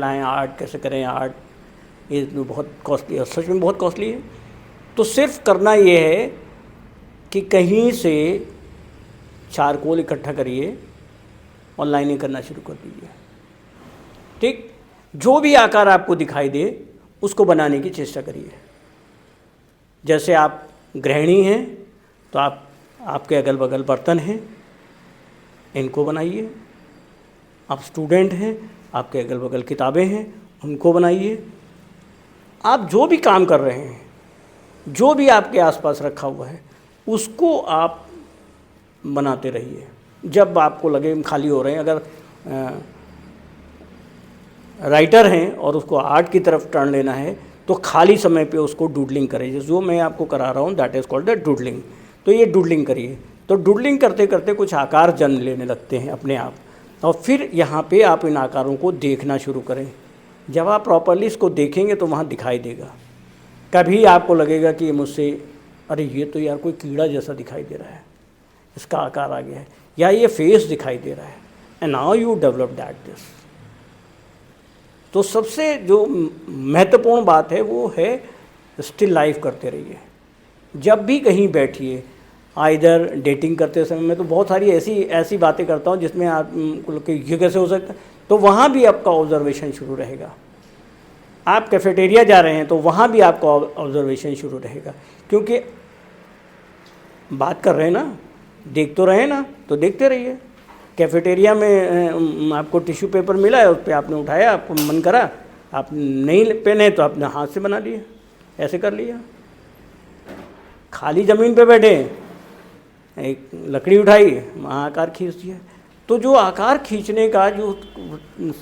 लाएँ, आर्ट कैसे करें, आर्ट ये तो बहुत कॉस्टली है, सच में बहुत कॉस्टली है। तो सिर्फ करना ये है कि कहीं से चारकोल इकट्ठा करिए और लाइनें करना शुरू कर दीजिए। ठीक, जो भी आकार आपको दिखाई दे उसको बनाने की चेष्टा करिए। जैसे आप गृहिणी हैं तो आपके अगल बगल बर्तन हैं, इनको बनाइए। आप स्टूडेंट हैं, आपके अगल बगल किताबें हैं, उनको बनाइए। आप जो भी काम कर रहे हैं, जो भी आपके आसपास रखा हुआ है, उसको आप बनाते रहिए। जब आपको लगे खाली हो रहे हैं, अगर राइटर हैं और उसको आर्ट की तरफ टर्न लेना है तो खाली समय पे उसको डूडलिंग करें। जो मैं आपको करा रहा हूँ that is called the doodling. तो ये डूडलिंग करिए। तो डूडलिंग करते करते कुछ आकार जन्म लेने लगते हैं अपने आप, और फिर यहाँ पे आप इन आकारों को देखना शुरू करें। जब आप प्रॉपरली इसको देखेंगे तो वहाँ दिखाई देगा। कभी आपको लगेगा कि मुझसे अरे ये तो यार कोई कीड़ा जैसा दिखाई दे रहा है, इसका आकार आ गया है, या ये फेस दिखाई दे रहा है, and now you develop that this. तो सबसे जो महत्वपूर्ण बात है वो है स्टिल लाइफ करते रहिए। जब भी कहीं बैठिए, आइदर डेटिंग करते समय, मैं तो बहुत सारी ऐसी बातें करता हूँ जिसमें आप ये कैसे हो सकता है, तो वहाँ भी आपका ऑब्जर्वेशन शुरू रहेगा। आप कैफेटेरिया जा रहे हैं तो वहाँ भी आपका ऑब्जर्वेशन शुरू रहेगा, क्योंकि बात कर रहे हैं ना, देख तो रहे हैं ना, तो देखते रहिए। कैफेटेरिया में आपको टिश्यू पेपर मिला है, उस पर आपने उठाया, आपको मन करा, आप नहीं पहने तो आपने हाथ से बना लिए, ऐसे कर लिया। खाली ज़मीन पे बैठे, एक लकड़ी उठाई, वहाँ आकार खींच दिया। तो जो आकार खींचने का जो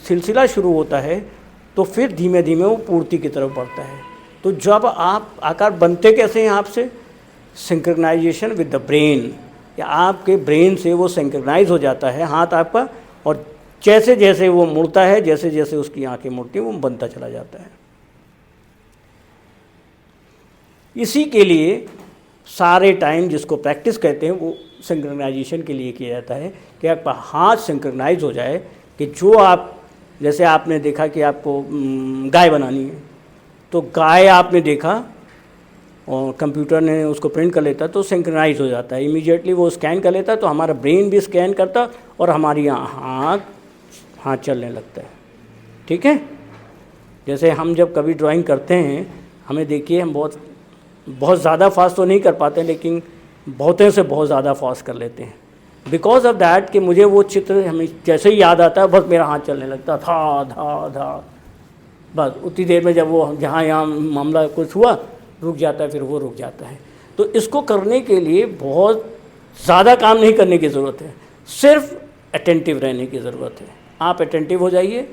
सिलसिला शुरू होता है तो फिर धीमे धीमे वो पूर्ति की तरफ बढ़ता है। तो जब आप आकार बनते कैसे हैं आपसे, सिंक्रोनाइजेशन विद द ब्रेन, या आपके ब्रेन से वो सिंक्रोनाइज हो जाता है हाथ आपका, और जैसे जैसे वो मुड़ता है, जैसे जैसे उसकी आंखें मुड़ती हैं, वो बनता चला जाता है। इसी के लिए सारे टाइम जिसको प्रैक्टिस कहते हैं वो सिंक्रोनाइजेशन के लिए किया जाता है कि आपका हाथ सिंक्रोनाइज हो जाए। कि जो आप, जैसे आपने देखा कि आपको गाय बनानी है, तो गाय आपने देखा और कंप्यूटर ने उसको प्रिंट कर लेता तो सिंक्रोनाइज हो जाता है, इमीडिएटली वो स्कैन कर लेता, तो हमारा ब्रेन भी स्कैन करता और हमारी हाथ चलने लगता है। ठीक है, जैसे हम जब कभी ड्राइंग करते हैं, हमें देखिए हम बहुत ज़्यादा फास्ट तो नहीं कर पाते, लेकिन बहुतों से बहुत ज़्यादा फास्ट कर लेते हैं। बिकॉज ऑफ दैट कि मुझे वो चित्र हमें जैसे ही याद आता है, बस मेरा हाथ चलने लगता, था धा धा, बस उतनी देर में जब वो यहाँ मामला कुछ हुआ, रुक जाता है, फिर वो रुक जाता है। तो इसको करने के लिए बहुत ज़्यादा काम नहीं करने की ज़रूरत है, सिर्फ अटेंटिव रहने की ज़रूरत है। आप अटेंटिव हो जाइए,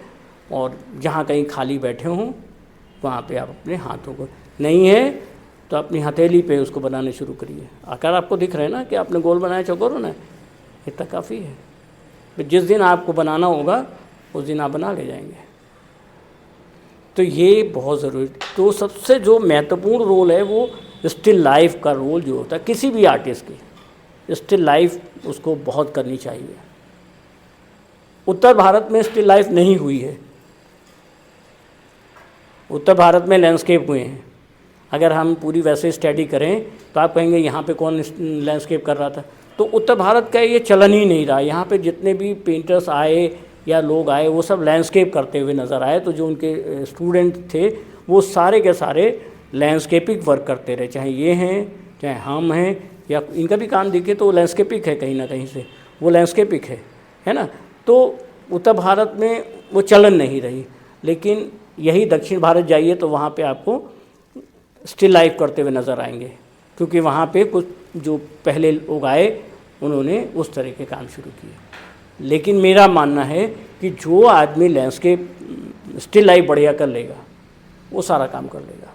और जहाँ कहीं खाली बैठे हों वहाँ पे आप अपने हाथों को, नहीं है तो अपनी हथेली पे उसको बनाने शुरू करिए। आकार आपको दिख रहा है ना कि आपने गोल बनाया, चौकोर होना है, इतना काफ़ी है। जिस दिन आपको बनाना होगा उस दिन आप बना ले जाएंगे। तो ये बहुत ज़रूरी। तो सबसे जो महत्वपूर्ण रोल है वो स्टिल लाइफ का रोल जो होता है किसी भी आर्टिस्ट की, स्टिल लाइफ उसको बहुत करनी चाहिए। उत्तर भारत में स्टिल लाइफ नहीं हुई है, उत्तर भारत में लैंडस्केप हुए हैं। अगर हम पूरी वैसे स्टडी करें तो आप कहेंगे यहाँ पे कौन लैंडस्केप कर रहा था, तो उत्तर भारत का ये चलन ही नहीं रहा। यहाँ पे जितने भी पेंटर्स आए या लोग आए वो सब लैंडस्केप करते हुए नज़र आए। तो जो उनके स्टूडेंट थे वो सारे के सारे लैंडस्केपिंग वर्क करते रहे, चाहे ये हैं चाहे हम हैं, या इनका भी काम देखे तो लैंडस्केपिंग है, कहीं ना कहीं से वो लैंडस्केपिंग है ना। तो उत्तर भारत में वो चलन नहीं रही, लेकिन यही दक्षिण भारत जाइए तो वहाँ पे आपको स्टिल लाइफ करते हुए नज़र आएंगे, क्योंकि वहाँ पे कुछ जो पहले लोग आए उन्होंने उस तरह के काम शुरू किए। लेकिन मेरा मानना है कि जो आदमी लैंडस्केप स्टिल लाइफ बढ़िया कर लेगा वो सारा काम कर लेगा।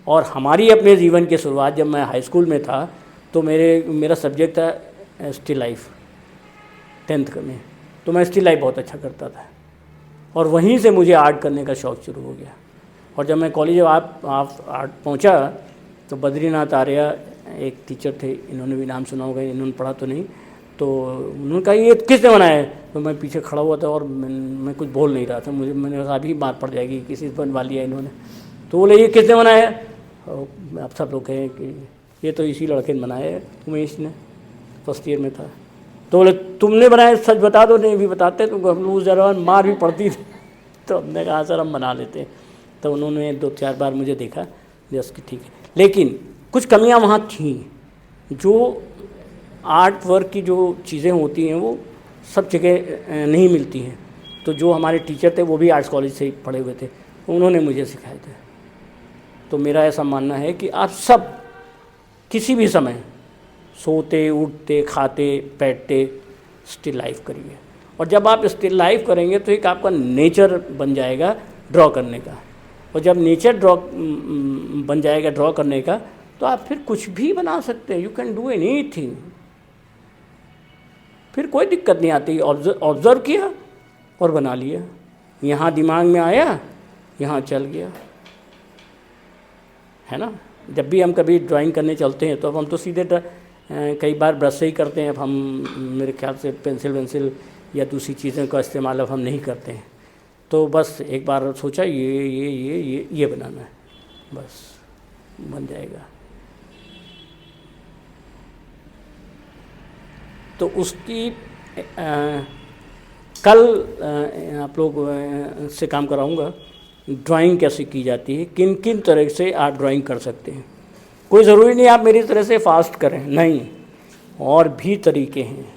और हमारी अपने जीवन की शुरुआत जब मैं हाई स्कूल में था तो मेरा सब्जेक्ट था स्टिल लाइफ 10th में, तो मैं स्टिल लाइफ बहुत अच्छा करता था, और वहीं से मुझे आर्ट करने का शौक़ शुरू हो गया। और जब मैं कॉलेज आप आर्ट पहुंचा तो बद्रीनाथ आर्या एक टीचर थे, इन्होंने भी नाम सुना होगा, इन्होंने पढ़ा तो नहीं, तो उन्होंने कहा ये किसने बनाया है? तो मैं पीछे खड़ा हुआ था और मैं कुछ बोल नहीं रहा था, मैंने कहा अभी मार पड़ जाएगी, किसी से बनवा लिया इन्होंने। तो बोले ये किसने बनाया है? आप सब लोग कहें कि ये तो इसी लड़के ने बनाया है, उमेश ने, फर्स्ट ईयर में था। तो बोले तुमने बनाया, सच बता दो। नहीं भी बताते तो हम लोग ज़रा मार भी पड़ती थी। तो हमने कहा सर हम बना लेते हैं। तो उन्होंने 2-4 बार मुझे देखा जस्ट कि ठीक है, लेकिन कुछ कमियां वहाँ थीं। जो आर्ट वर्क की जो चीज़ें होती हैं वो सब जगह नहीं मिलती हैं। तो जो हमारे टीचर थे वो भी आर्ट्स कॉलेज से ही पढ़े हुए थे, उन्होंने मुझे सिखाए थे। तो मेरा ऐसा मानना है कि आप सब किसी भी समय सोते उठते खाते बैठते स्टिल लाइफ करिए, और जब आप स्टिल लाइफ करेंगे तो एक आपका नेचर बन जाएगा ड्रॉ करने का। और जब नेचर बन जाएगा ड्रॉ करने का, तो आप फिर कुछ भी बना सकते हैं। यू कैन डू एनीथिंग, फिर कोई दिक्कत नहीं आती। ऑब्जर्व किया और बना लिया, यहाँ दिमाग में आया, यहाँ चल गया, है ना। जब भी हम कभी ड्राइंग करने चलते हैं तो अब हम तो सीधे कई बार ब्रश से ही करते हैं। अब हम मेरे ख्याल से पेंसिल वेंसिल या दूसरी चीज़ों का इस्तेमाल अब हम नहीं करते हैं। तो बस एक बार सोचा ये बनाना है, बस बन जाएगा। तो उसकी कल आप लोग से काम कराऊंगा ड्राइंग कैसे की जाती है, किन किन तरह से आप ड्राइंग कर सकते हैं। कोई ज़रूरी नहीं आप मेरी तरह से फास्ट करें, नहीं, और भी तरीके हैं,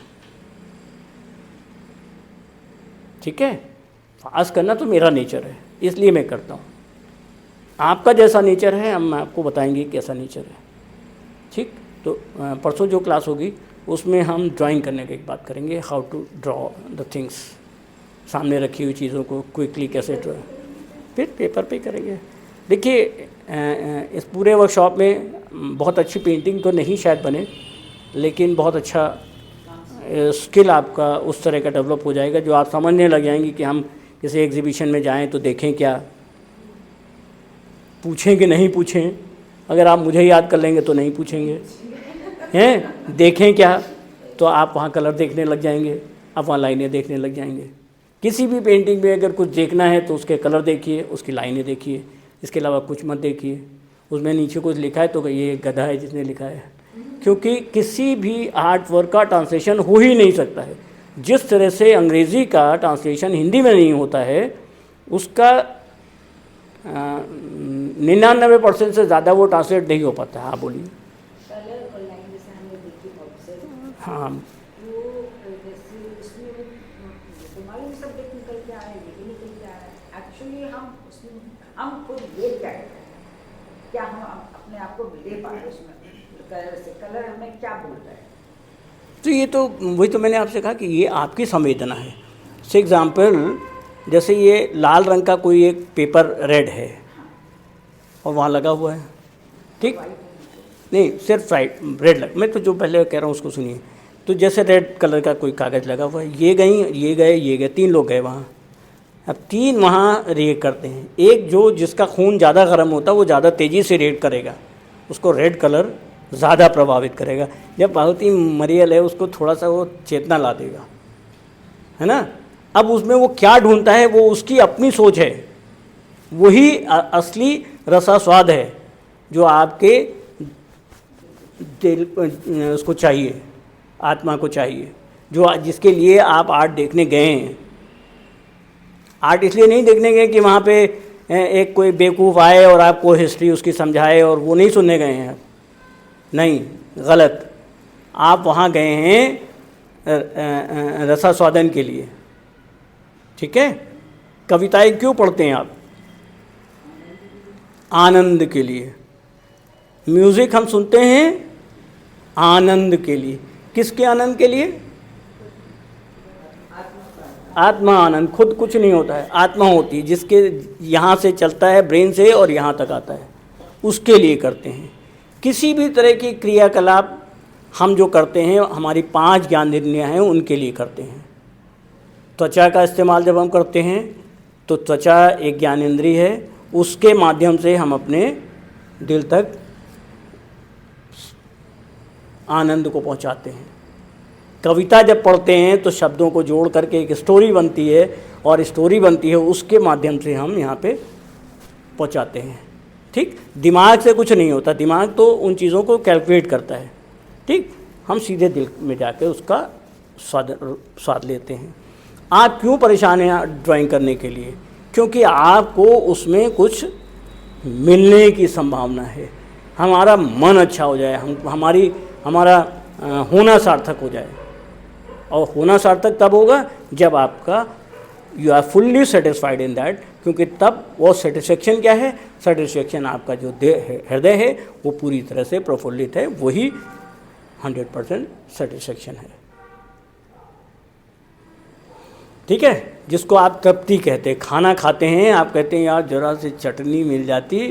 ठीक है। फास्ट करना तो मेरा नेचर है, इसलिए मैं करता हूँ। आपका जैसा नेचर है हम आपको बताएंगे कैसा नेचर है, ठीक। तो परसों जो क्लास होगी उसमें हम ड्राइंग करने की बात करेंगे, how to draw the things, सामने रखी हुई चीज़ों को क्विकली कैसे ड्रॉ, फिर पेपर पे करेंगे। देखिए इस पूरे वर्कशॉप में बहुत अच्छी पेंटिंग तो नहीं शायद बने, लेकिन बहुत अच्छा स्किल आपका उस तरह का डेवलप हो जाएगा जो आप समझने लग जाएंगे कि हम किसी एग्जीबिशन में जाएं तो देखें क्या, पूछें कि नहीं पूछें। अगर आप मुझे याद कर लेंगे तो नहीं पूछेंगे, हैं, देखें क्या, तो आप वहाँ कलर देखने लग जाएंगे, आप वहाँ लाइनें देखने लग जाएंगे। किसी भी पेंटिंग में अगर कुछ देखना है तो उसके कलर देखिए, उसकी लाइनें देखिए, इसके अलावा कुछ मत देखिए। उसमें नीचे कुछ लिखा है तो ये गधा है जिसने लिखा है, क्योंकि किसी भी आर्ट वर्क का ट्रांसलेशन हो ही नहीं सकता है। जिस तरह से अंग्रेज़ी का ट्रांसलेशन हिंदी में नहीं होता है, उसका 99% से ज़्यादा वो ट्रांसलेट नहीं हो पाता है। हाँ बोलिए। हाँ हम खुद देख क्या क्या हम अपने आप को दे पा रहे उसमें कलर से, कलर हमें क्या बोल रहा है। तो ये तो वही तो मैंने आपसे कहा कि ये आपकी संवेदना है। फॉर एग्ज़ाम्पल जैसे ये लाल रंग का कोई एक पेपर रेड है और वहाँ लगा हुआ है, ठीक, नहीं सिर्फ रेड मैं तो जो पहले कह रहा हूँ उसको सुनिए। तो जैसे रेड कलर का कोई कागज़ लगा हुआ है, ये गए 3 लोग गए वहाँ। अब 3 वहाँ रिएक्ट करते हैं। एक जो जिसका खून ज़्यादा गर्म होता है वो ज़्यादा तेज़ी से रिएक्ट करेगा, उसको रेड कलर ज़्यादा प्रभावित करेगा। जब बहुत ही मरियल है उसको थोड़ा सा वो चेतना ला देगा, है ना। अब उसमें वो क्या ढूंढता है वो उसकी अपनी सोच है, वही असली रसास्वाद है जो आपके दिल उसको चाहिए, आत्मा को चाहिए, जो जिसके लिए आप आर्ट देखने गए हैं। आर्ट इसलिए नहीं देखने गए कि वहाँ पे एक कोई बेवकूफ़ आए और आपको हिस्ट्री उसकी समझाए और वो नहीं सुनने गए हैं, नहीं, गलत। आप वहाँ गए हैं रसास्वादन के लिए, ठीक है। कविताएं क्यों पढ़ते हैं आप? आनंद के लिए। म्यूज़िक हम सुनते हैं आनंद के लिए। किसके आनंद के लिए? आत्मा आनंद। खुद कुछ नहीं होता है, आत्मा होती है जिसके यहाँ से चलता है ब्रेन से और यहाँ तक आता है, उसके लिए करते हैं। किसी भी तरह की क्रियाकलाप हम जो करते हैं हमारी 5 ज्ञानेंद्रियाँ हैं उनके लिए करते हैं। त्वचा का इस्तेमाल जब हम करते हैं तो त्वचा एक ज्ञानेंद्रिय है, उसके माध्यम से हम अपने दिल तक आनंद को पहुंचाते हैं। कविता जब पढ़ते हैं तो शब्दों को जोड़ करके एक स्टोरी बनती है, और स्टोरी बनती है उसके माध्यम से हम यहाँ पे पहुँचाते हैं। ठीक, दिमाग से कुछ नहीं होता, दिमाग तो उन चीज़ों को कैलकुलेट करता है। ठीक, हम सीधे दिल में जाके उसका स्वाद लेते हैं। आप क्यों परेशान हैं ड्राइंग करने के लिए? क्योंकि आपको उसमें कुछ मिलने की संभावना है। हमारा मन अच्छा हो जाए, हमारा होना सार्थक हो जाए। और होना सार्थक तब होगा जब आपका you are fully satisfied in that, क्योंकि तब वो सेटिस्फेक्शन क्या है? सेटिस्फेक्शन आपका जो हृदय है वो पूरी तरह से प्रफुल्लित है, वही 100% सेटिस्फेक्शन है। ठीक है, जिसको आप तृप्ति कहते हैं। खाना खाते हैं, आप कहते हैं यार ज़रा सी चटनी मिल जाती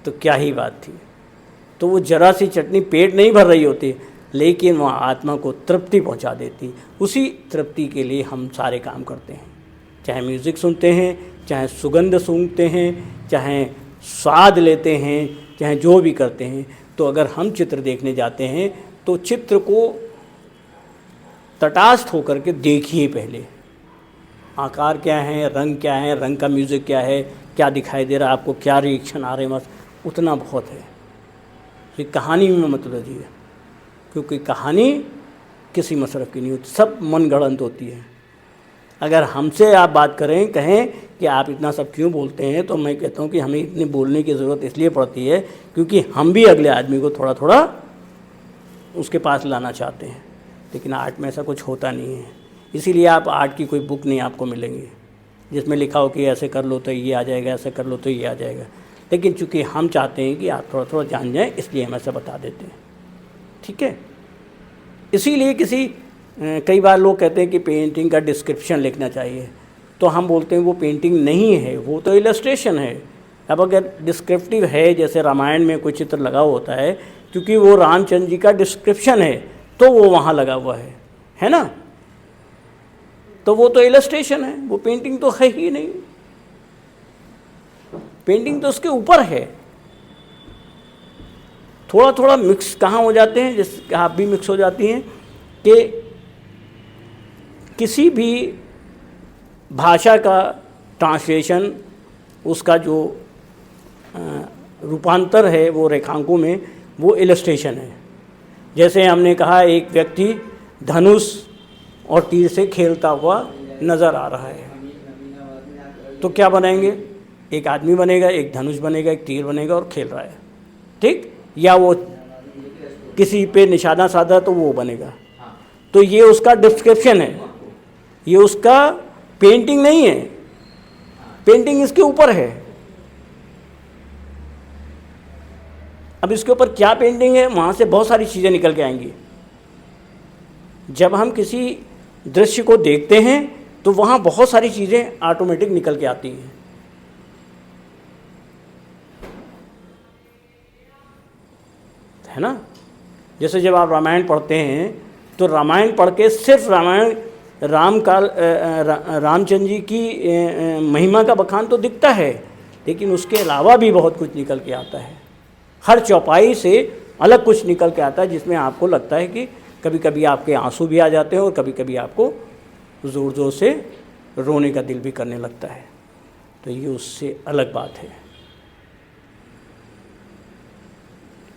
तो क्या ही बात थी। तो वो ज़रा सी चटनी पेट नहीं भर रही होती, लेकिन वह आत्मा को तृप्ति पहुंचा देती। उसी तृप्ति के लिए हम सारे काम करते हैं, चाहे म्यूज़िक सुनते हैं, चाहे सुगंध सूंघते हैं, चाहे स्वाद लेते हैं, चाहे जो भी करते हैं। तो अगर हम चित्र देखने जाते हैं तो चित्र को तटस्थ होकर के देखिए पहले। आकार क्या है, रंग क्या है, रंग का म्यूज़िक क्या है, क्या दिखाई दे रहा है आपको, क्या रिएक्शन आ रहे हैं, बस उतना बहुत है। तो कहानी में मत उलझिए, क्योंकि कहानी किसी मसरफ़ की नहीं होती, सब मन गढ़ंत होती है। अगर हमसे आप बात करें, कहें कि आप इतना सब क्यों बोलते हैं, तो मैं कहता हूँ कि हमें इतनी बोलने की ज़रूरत इसलिए पड़ती है क्योंकि हम भी अगले आदमी को थोड़ा थोड़ा उसके पास लाना चाहते हैं। लेकिन आर्ट में ऐसा कुछ होता नहीं है। इसीलिए आप आर्ट की कोई बुक नहीं आपको मिलेंगी जिसमें लिखा हो कि ऐसे कर लो तो ये आ जाएगा, ऐसे कर लो तो ये आ जाएगा। लेकिन चूँकि हम चाहते हैं कि आप थोड़ा थोड़ा जान जाएं, इसलिए हम ऐसा बता देते हैं। ठीक है, इसीलिए कई बार लोग कहते हैं कि पेंटिंग का डिस्क्रिप्शन लिखना चाहिए, तो हम बोलते हैं वो पेंटिंग नहीं है, वो तो इलस्ट्रेशन है। अब अगर डिस्क्रिप्टिव है, जैसे रामायण में कोई चित्र लगा होता है, क्योंकि वो रामचंद्र जी का डिस्क्रिप्शन है तो वो वहाँ लगा हुआ है ना, तो वो तो इलस्ट्रेशन है, वो पेंटिंग तो है ही नहीं। पेंटिंग तो उसके ऊपर है। थोड़ा थोड़ा मिक्स कहाँ हो जाते हैं, जैसे आप भी मिक्स हो जाती हैं कि किसी भी भाषा का ट्रांसलेशन, उसका जो रूपांतर है वो रेखांकों में, वो इलस्ट्रेशन है। जैसे हमने कहा एक व्यक्ति धनुष और तीर से खेलता हुआ नज़र आ रहा है, तो क्या बनाएंगे? एक आदमी बनेगा, एक धनुष बनेगा, एक तीर बनेगा और खेल रहा है। ठीक, या वो किसी पे निशाना साधा तो वो बनेगा। तो ये उसका डिस्क्रिप्शन है, ये उसका पेंटिंग नहीं है। पेंटिंग इसके ऊपर है। अब इसके ऊपर क्या पेंटिंग है, वहाँ से बहुत सारी चीज़ें निकल के आएंगी। जब हम किसी दृश्य को देखते हैं तो वहाँ बहुत सारी चीज़ें ऑटोमेटिक निकल के आती हैं। है ना, जैसे जब आप रामायण पढ़ते हैं तो रामायण पढ़ के सिर्फ रामचंद्र जी की महिमा का बखान तो दिखता है, लेकिन उसके अलावा भी बहुत कुछ निकल के आता है। हर चौपाई से अलग कुछ निकल के आता है, जिसमें आपको लगता है कि कभी कभी आपके आंसू भी आ जाते हैं और कभी कभी आपको ज़ोर ज़ोर से रोने का दिल भी करने लगता है। तो ये उससे अलग बात है।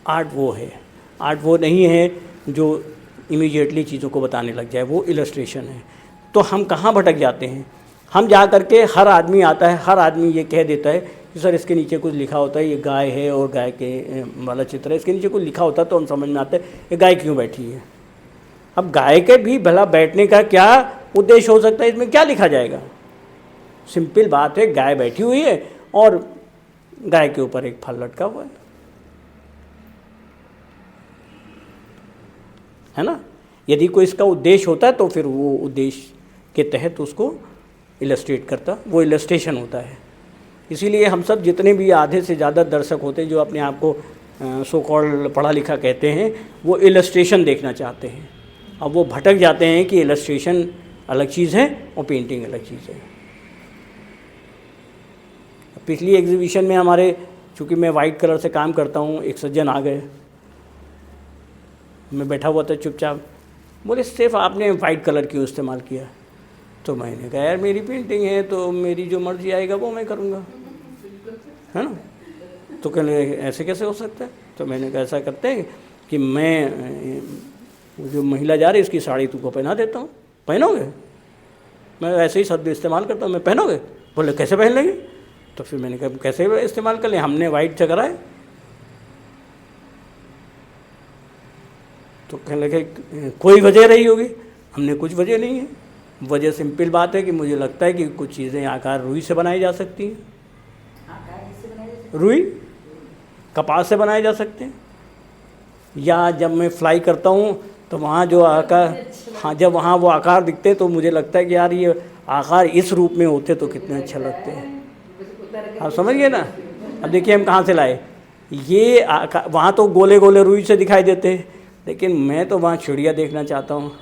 आर्ट वो है, आर्ट वो नहीं है जो इमीडिएटली चीज़ों को बताने लग जाए, वो इलस्ट्रेशन है। तो हम कहाँ भटक जाते हैं? हम जा करके, हर आदमी आता है, हर आदमी ये कह देता है कि सर इसके नीचे कुछ लिखा होता है, ये गाय है और गाय के वाला चित्र है, इसके नीचे कुछ लिखा होता है तो हम समझ में आता है ये गाय क्यों बैठी है। अब गाय के भी भला बैठने का क्या उद्देश्य हो सकता है, इसमें क्या लिखा जाएगा? सिंपल बात है, गाय बैठी हुई है और गाय के ऊपर एक फल लटका हुआ है ना। यदि कोई इसका उद्देश्य होता है तो फिर वो उद्देश्य के तहत उसको इलस्ट्रेट करता, वो इलस्ट्रेशन होता है। इसीलिए हम सब जितने भी आधे से ज़्यादा दर्शक होते हैं जो अपने आप को सो कॉल्ड पढ़ा लिखा कहते हैं, वो इलस्ट्रेशन देखना चाहते हैं। अब वो भटक जाते हैं कि इलस्ट्रेशन अलग चीज़ है और पेंटिंग अलग चीज़ है। पिछली एग्जीबिशन में हमारे, चूँकि मैं वाइट कलर से काम करता हूँ, एक सज्जन आ गए, मैं बैठा हुआ था चुपचाप, बोले सिर्फ आपने वाइट कलर क्यों इस्तेमाल किया? तो मैंने कहा यार मेरी पेंटिंग है तो मेरी जो मर्जी आएगा वो मैं करूँगा, है ना। तो कहने ऐसे कैसे हो सकता है? तो मैंने कहा ऐसा करते हैं कि मैं जो महिला जा रही है इसकी साड़ी तुमको पहना देता हूँ, पहनोगे? मैं ऐसे ही शब्द इस्तेमाल करता हूँ, मैं पहनोगे? बोले कैसे पहन लेंगे? तो फिर मैंने कहा कैसे इस्तेमाल कर लें, हमने वाइट से करा है। तो कहने लगे कोई वजह रही होगी। हमने कुछ वजह नहीं है, वजह सिंपल बात है कि मुझे लगता है कि कुछ चीज़ें आकार रुई से बनाई जा सकती हैं, रुई कपास से बनाए जा सकते हैं, या जब मैं फ्लाई करता हूँ तो वहाँ जो आकार, हाँ जब वहाँ वो आकार दिखते हैं तो मुझे लगता है कि यार ये आकार इस रूप में होते तो कितने अच्छे लगते हैं। आप समझ गए ना। अब देखिए हम कहाँ से लाए ये आकार, वहाँ तो गोले गोले रुई से दिखाई देते हैं, लेकिन मैं तो वहाँ चिड़िया देखना चाहता हूँ,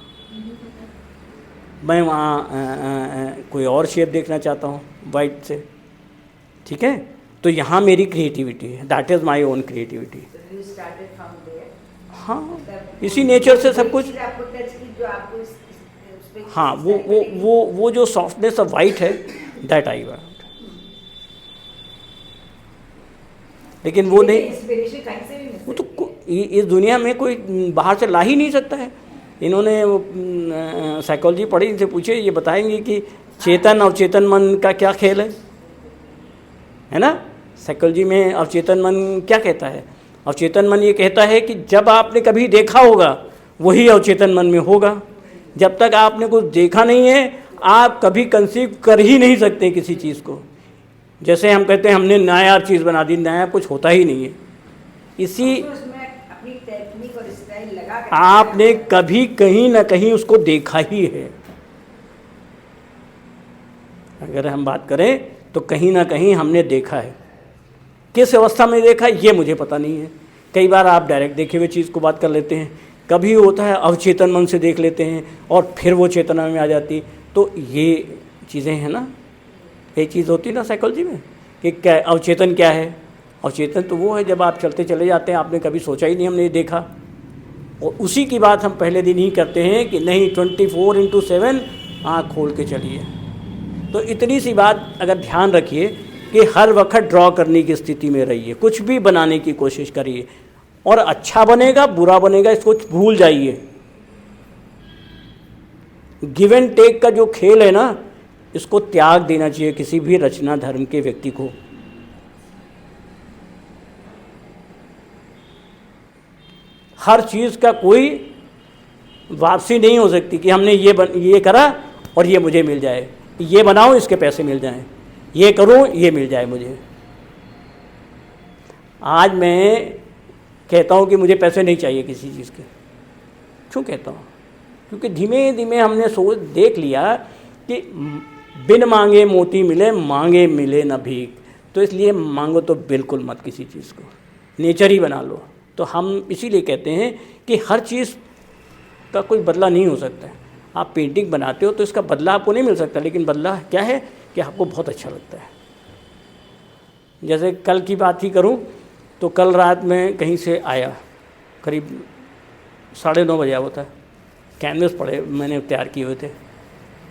मैं वहाँ कोई और शेप देखना चाहता हूँ वाइट से, ठीक है। तो यहाँ मेरी क्रिएटिविटी है, that is my own creativity. हाँ इसी नेचर से सब कुछ। हाँ वो जो सॉफ्टनेस ऑफ वाइट है दैट आई वांट, लेकिन वो नहीं, वो तो इस दुनिया में कोई बाहर से ला ही नहीं सकता है। इन्होंने साइकोलॉजी पढ़ी, इनसे पूछे ये बताएंगे कि चेतन और चेतन मन का क्या खेल है ना। साइकोलॉजी में अवचेतन मन क्या कहता है? अवचेतन मन ये कहता है कि जब आपने कभी देखा होगा वही अवचेतन मन में होगा। जब तक आपने कुछ देखा नहीं है आप कभी कंसीव कर ही नहीं सकते किसी चीज़ को। जैसे हम कहते हैं हमने नया चीज़ बना दी, नया कुछ होता ही नहीं है। इसी आपने कभी कहीं ना कहीं उसको देखा ही है। अगर हम बात करें तो कहीं ना कहीं हमने देखा है, किस अवस्था में देखा ये मुझे पता नहीं है। कई बार आप डायरेक्ट देखे हुए चीज़ को बात कर लेते हैं, कभी होता है अवचेतन मन से देख लेते हैं और फिर वो चेतना में आ जाती। तो ये चीज़ें हैं ना, ये चीज़ होती है ना साइकोलॉजी में कि क्या अवचेतन क्या है। अवचेतन तो वो है जब आप चलते चले जाते हैं, आपने कभी सोचा ही नहीं, हमने देखा, और उसी की बात हम पहले दिन ही करते हैं कि नहीं 24/7 आँख खोल के चलिए। तो इतनी सी बात अगर ध्यान रखिए कि हर वक्त ड्रॉ करने की स्थिति में रहिए, कुछ भी बनाने की कोशिश करिए, और अच्छा बनेगा बुरा बनेगा इसको भूल जाइए। गिव एंड टेक का जो खेल है ना, इसको त्याग देना चाहिए किसी भी रचना धर्म के व्यक्ति को। हर चीज़ का कोई वापसी नहीं हो सकती कि हमने ये करा और ये मुझे मिल जाए, ये बनाओ इसके पैसे मिल जाएं, ये करूं ये मिल जाए मुझे। आज मैं कहता हूं कि मुझे पैसे नहीं चाहिए किसी चीज़ के, क्यों कहता हूं? क्योंकि धीमे धीमे हमने सोच देख लिया कि बिन मांगे मोती मिले, मांगे मिले न भीख। तो इसलिए मांगो तो बिल्कुल मत किसी चीज़ को, नेचर ही बना लो। तो हम इसीलिए कहते हैं कि हर चीज़ का कोई बदला नहीं हो सकता है। आप पेंटिंग बनाते हो तो इसका बदला आपको नहीं मिल सकता, लेकिन बदला क्या है कि आपको बहुत अच्छा लगता है। जैसे कल की बात ही करूं तो कल रात में कहीं से आया, करीब 9:30 बजे आया होता है, कैनवस पड़े मैंने तैयार किए हुए थे,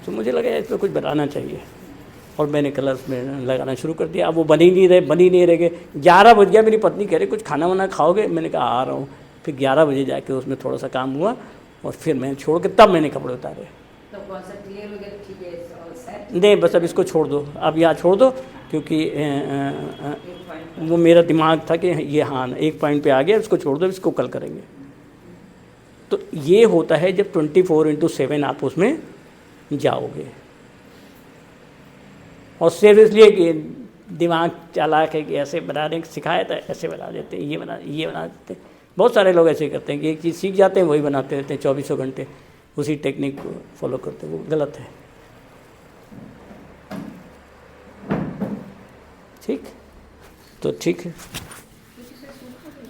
तो मुझे लगा इसमें कुछ बनाना चाहिए और मैंने कलर्स में लगाना शुरू कर दिया। अब वो बन ही नहीं रहे। 11 बज गया, मेरी पत्नी कह रही कुछ खाना वाना खाओगे? मैंने कहा आ रहा हूँ। फिर 11 बजे जाके उसमें थोड़ा सा काम हुआ और फिर मैंने छोड़ के तब मैंने कपड़े उतारे। तो कौन सा क्लियर हो गया? ठीक है, नहीं बस अब इसको छोड़ दो, अब यहाँ छोड़ दो, क्योंकि वो मेरा दिमाग था कि ये हाँ एक पॉइंट पे आ गया, इसको छोड़ दो, इसको कल करेंगे। तो ये होता है जब 24/7 आप उसमें जाओगे। और सिर्फ इसलिए कि दिमाग चालाक है कि ऐसे बनाने सिखाया था, ऐसे बना देते हैं, ये बना देते हैं। बहुत सारे लोग ऐसे करते हैं कि एक चीज़ सीख जाते हैं वही बनाते रहते हैं 24 घंटे, उसी टेक्निक को फॉलो करते हैं, वो गलत है। ठीक, तो ठीक है।